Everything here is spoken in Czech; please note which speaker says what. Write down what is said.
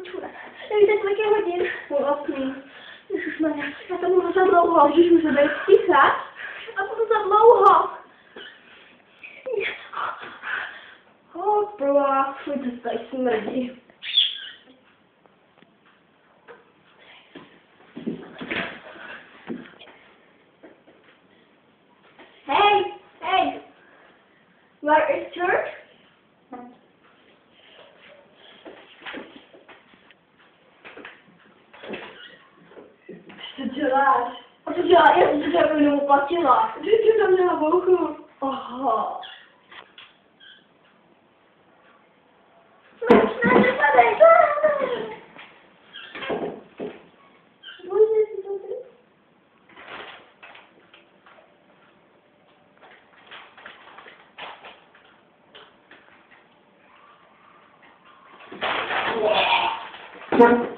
Speaker 1: čure. Nevíte, kolik je hodin? 8. Ježišmarja, já to budu za dlouho, když můžu být ticha. A budu za dlouho. Hopla, fuj, to tady smrdí. Hey, where is church? Co děláš? A co děláš? Já jsem se to neuplatila. Ty jsi tam měla bouchu. Aha. Nepadej. Můžeš si to říct? Yeah.